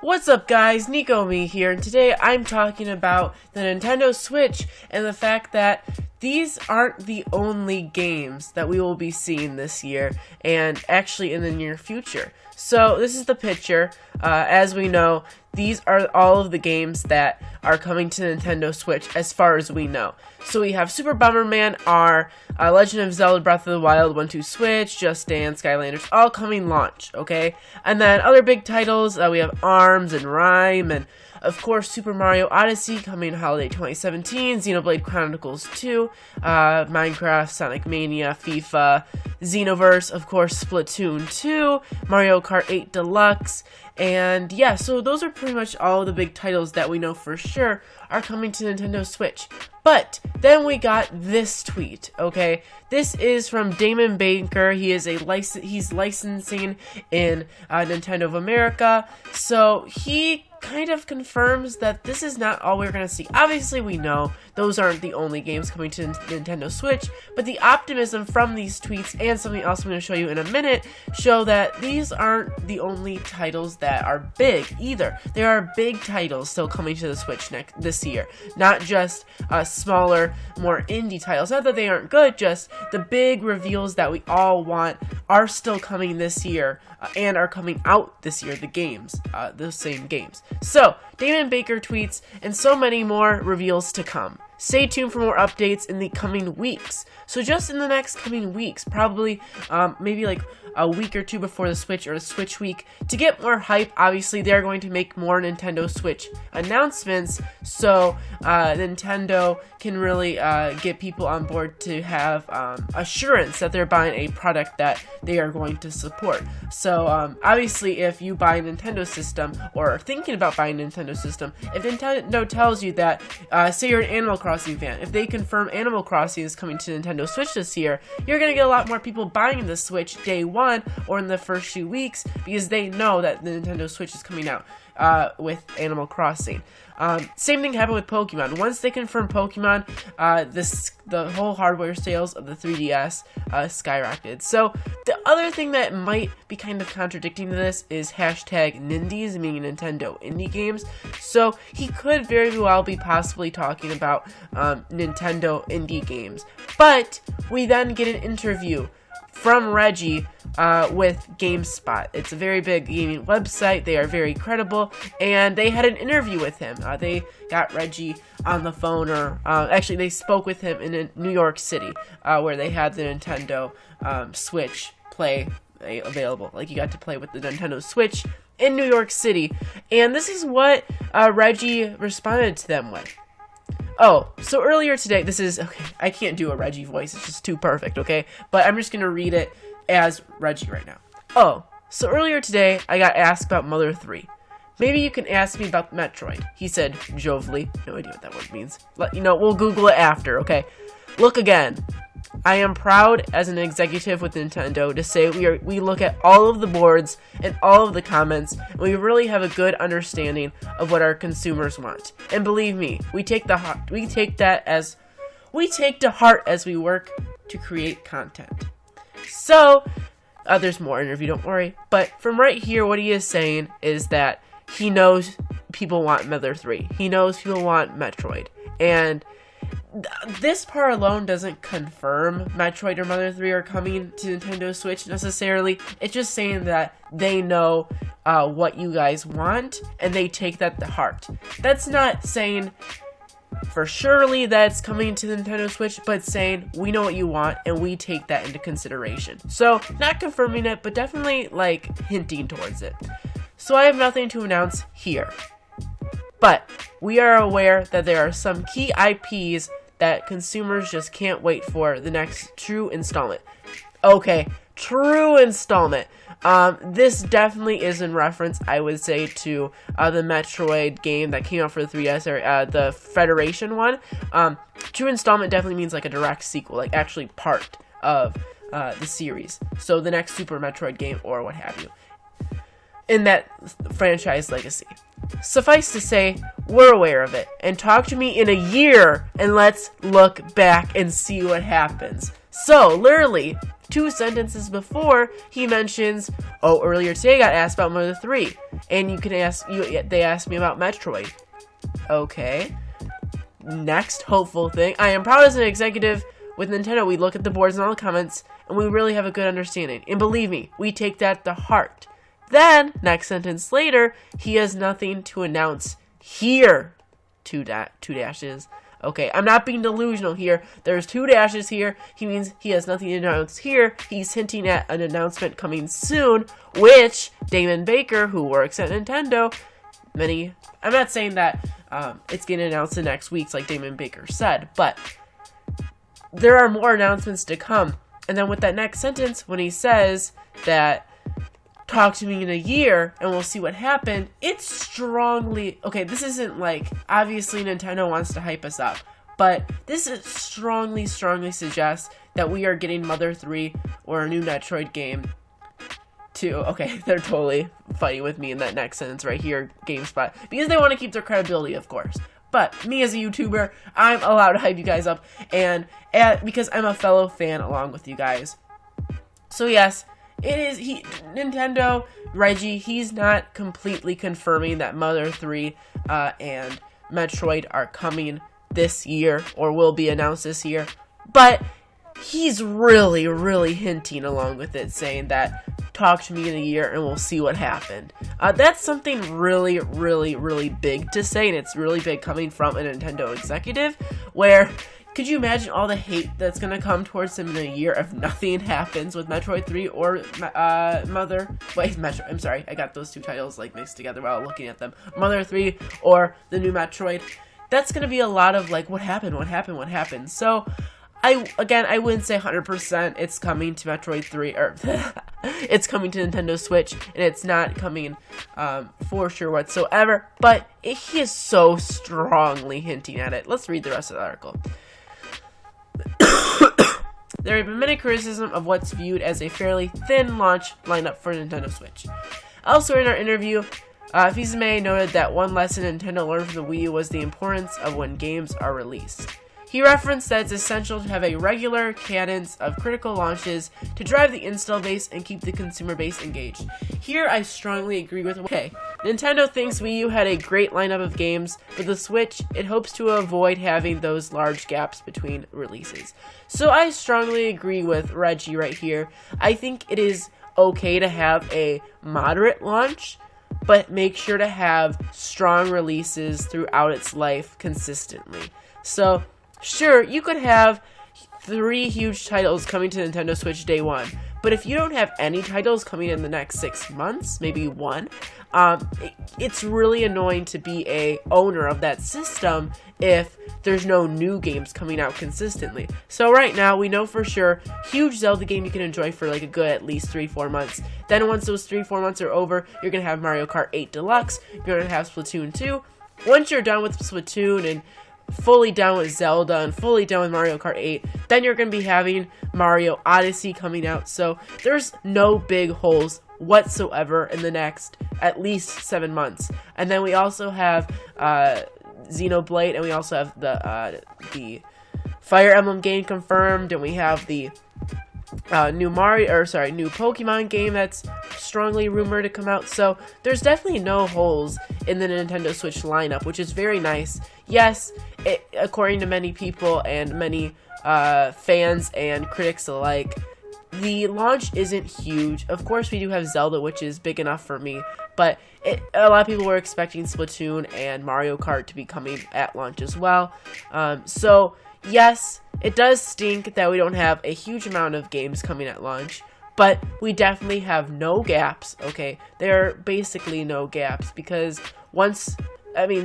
What's up guys, Nico here, and today I'm talking about the Nintendo Switch and the fact that these aren't the only games that we will be seeing this year, and actually in the near future. So this is the picture. As we know, these are all of the games that are coming to Nintendo Switch as far as we know. So we have Super Bomberman R, Legend of Zelda Breath of the Wild 1-2 Switch, Just Dance, Skylanders, all coming launch, okay? And then other big titles, we have ARMS and Rhyme, and of course Super Mario Odyssey coming holiday 2017, Xenoblade Chronicles 2, Minecraft, Sonic Mania, FIFA, Xenoverse, of course Splatoon 2, Mario Kart 8 Deluxe, and yeah, so those are pretty much all the big titles that we know for sure are coming to Nintendo Switch. But then we got this tweet, okay? This is from Damon Baker. He is he's licensing in Nintendo of America. So he kind of confirms that this is not all we're going to see. Obviously, we know those aren't the only games coming to Nintendo Switch, but the optimism from these tweets and something else I'm going to show you in a minute show that these aren't the only titles that are big either. There are big titles still coming to the Switch this year, not just smaller, more indie titles. Not that they aren't good, just the big reveals that we all want are still coming this year and are coming out this year, the games, those same games. So, Damon Baker tweets, and so many more reveals to come. Stay tuned for more updates in the coming weeks. So just in the next coming weeks, probably maybe like a week or two before the Switch or the Switch week, to get more hype. Obviously, they're going to make more Nintendo Switch announcements, so Nintendo can really get people on board to have assurance that they're buying a product that they are going to support. So obviously, if you buy a Nintendo system or are thinking about buying a Nintendo system, if Nintendo tells you that, say you're an Animal Crossing fan, if they confirm Animal Crossing is coming to Nintendo Switch this year, you're going to get a lot more people buying the Switch day one or in the first few weeks because they know that the Nintendo Switch is coming out with Animal Crossing. Same thing happened with Pokemon. Once they confirmed Pokemon, the whole hardware sales of the 3DS skyrocketed. So the other thing that might be kind of contradicting to this is hashtag Nindies, meaning Nintendo Indie Games. So he could very well be possibly talking about Nintendo Indie Games. But we then get an interview from Reggie with GameSpot. It's a very big gaming website. They are very credible, and they had an interview with him. They got Reggie on the phone, or actually they spoke with him in New York City, where they had the Nintendo Switch Play available. Like, you got to play with the Nintendo Switch in New York City, and this is what Reggie responded to them with. Oh, so earlier today, okay, I can't do a Reggie voice, it's just too perfect, okay? But I'm just gonna read it as Reggie right now. Oh, so earlier today, I got asked about Mother 3. Maybe you can ask me about Metroid, he said jovially. No idea what that word means. We'll Google it after, okay? Look again. I am proud as an executive with Nintendo to say we look at all of the boards and all of the comments, and we really have a good understanding of what our consumers want. And believe me, we take to heart as we work to create content. So, there's more interview, don't worry. But from right here, what he is saying is that he knows people want Mother 3. He knows people want Metroid. And this part alone doesn't confirm Metroid or Mother 3 are coming to Nintendo Switch necessarily. It's just saying that they know what you guys want, and they take that to heart. That's not saying for surely that it's coming to Nintendo Switch, but saying we know what you want, and we take that into consideration. So, not confirming it, but definitely, hinting towards it. So I have nothing to announce here. But we are aware that there are some key IPs that consumers just can't wait for the next true installment. Okay, true installment. This definitely is in reference, I would say, to the Metroid game that came out for the 3DS, or the Federation one. True installment definitely means like a direct sequel, like actually part of the series. So the next Super Metroid game, or what have you, in that franchise legacy. Suffice to say, we're aware of it, and talk to me in a year, and let's look back and see what happens. So, literally, 2 sentences before, he mentions, oh, earlier today I got asked about Mother 3. And you can ask they asked me about Metroid. Okay. Next hopeful thing. I am proud as an executive with Nintendo. We look at the boards and all the comments, and we really have a good understanding. And believe me, we take that to heart. Then, next sentence later, he has nothing to announce here. Two dashes. Okay, I'm not being delusional here. There's 2 dashes here. He means he has nothing to announce here. He's hinting at an announcement coming soon, which Damon Baker, who works at Nintendo, I'm not saying that it's getting announced in next weeks like Damon Baker said, but there are more announcements to come. And then with that next sentence, when he says that talk to me in a year and we'll see what happened, it's strongly, okay, this isn't like, obviously Nintendo wants to hype us up, but this is strongly suggests that we are getting Mother 3 or a new Metroid game too. Okay, they're totally fighting with me in that next sentence right here, GameSpot, because they want to keep their credibility, of course. But me as a YouTuber, I'm allowed to hype you guys up, and because I'm a fellow fan along with you guys. So yes, it is Nintendo, Reggie, he's not completely confirming that Mother 3 and Metroid are coming this year or will be announced this year, but he's really hinting along with it, saying that talk to me in a year and we'll see what happened. That's something really big to say, and it's really big coming from a Nintendo executive, where could you imagine all the hate that's going to come towards him in a year if nothing happens with Metroid 3 or Mother? Wait, I'm sorry, I got those 2 titles like mixed together while looking at them. Mother 3 or the new Metroid. That's going to be a lot of like, what happened? So, I wouldn't say 100% it's coming to Metroid 3, or it's coming to Nintendo Switch, and it's not coming for sure whatsoever, but he is so strongly hinting at it. Let's read the rest of the article. There have been many criticism of what's viewed as a fairly thin launch lineup for Nintendo Switch. Elsewhere in our interview, Fils-Aime noted that one lesson Nintendo learned from the Wii U was the importance of when games are released. He referenced that it's essential to have a regular cadence of critical launches to drive the install base and keep the consumer base engaged. Here, I strongly agree with Nintendo thinks Wii U had a great lineup of games. For the Switch, it hopes to avoid having those large gaps between releases. So I strongly agree with Reggie right here. I think it is okay to have a moderate launch, but make sure to have strong releases throughout its life consistently. So, sure, you could have 3 huge titles coming to Nintendo Switch day 1, but if you don't have any titles coming in the next 6 months, maybe 1, it's really annoying to be a owner of that system if there's no new games coming out consistently. So right now, we know for sure, huge Zelda game you can enjoy for like a good at least 3-4 months. Then once those 3-4 months are over, you're going to have Mario Kart 8 Deluxe, you're going to have Splatoon 2. Once you're done with Splatoon and fully done with Zelda and fully done with Mario Kart 8, then you're going to be having Mario Odyssey coming out. So there's no big holes whatsoever in the next at least 7 months. And then we also have Xenoblade, and we also have the Fire Emblem game confirmed, and we have the new Pokemon game that's strongly rumored to come out. So there's definitely no holes in the Nintendo Switch lineup, which is very nice. Yes, according to many people and many fans and critics alike, the launch isn't huge. Of course, we do have Zelda, which is big enough for me, but a lot of people were expecting Splatoon and Mario Kart to be coming at launch as well. So yes, it does stink that we don't have a huge amount of games coming at launch, but we definitely have no gaps, okay? There are basically no gaps, because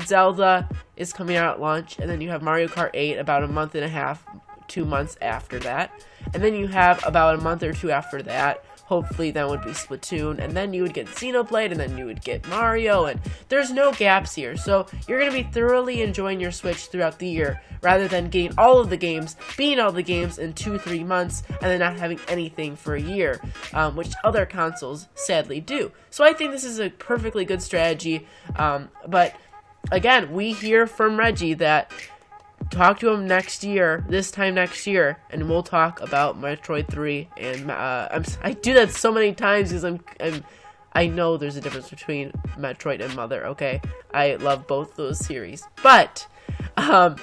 Zelda is coming out at launch, and then you have Mario Kart 8 about a month and a half, 2 months after that, and then you have about a month or 2 after that. Hopefully that would be Splatoon, and then you would get Xenoblade, and then you would get Mario, and there's no gaps here. So you're going to be thoroughly enjoying your Switch throughout the year, rather than getting all of the games, beating all the games in 2-3 months, and then not having anything for a year, which other consoles sadly do. So I think this is a perfectly good strategy, but again, we hear from Reggie that talk to him this time next year, and we'll talk about Metroid 3. And I do that so many times because I know there's a difference between Metroid and Mother, okay? I love both those series. But, I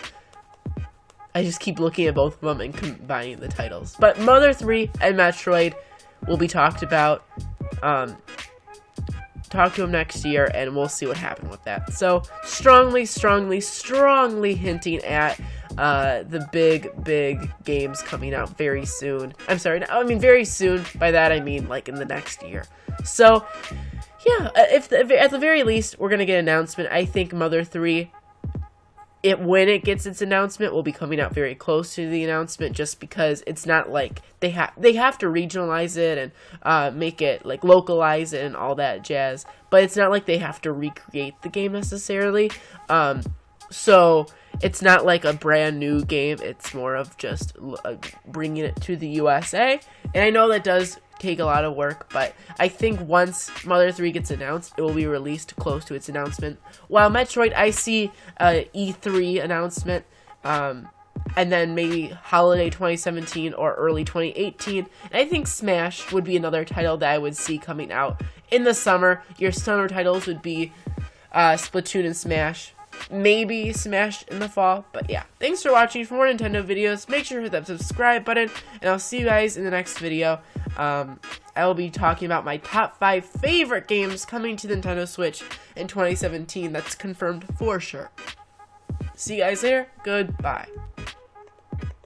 just keep looking at both of them and combining the titles. But Mother 3 and Metroid will be talked about. Talk to them next year, and we'll see what happened with that. So, strongly hinting at the big games coming out very soon. I'm sorry, I mean very soon. By that I mean like in the next year. So, yeah, if at the very least we're gonna get an announcement. I think Mother 3, when it gets its announcement, will be coming out very close to the announcement, just because it's not like they have to regionalize it and make it like localize it and all that jazz. But it's not like they have to recreate the game necessarily. So it's not like a brand new game. It's more of just bringing it to the USA. And I know that does take a lot of work, but I think once Mother 3 gets announced, it will be released close to its announcement. While Metroid, I see a E3 announcement, and then maybe holiday 2017 or early 2018. And I think Smash would be another title that I would see coming out in the summer. Your summer titles would be Splatoon and Smash. Maybe Smash in the fall, but yeah. Thanks for watching. For more Nintendo videos, make sure to hit that subscribe button, and I'll see you guys in the next video. I will be talking about my top 5 favorite games coming to the Nintendo Switch in 2017. That's confirmed for sure. See you guys there. Goodbye.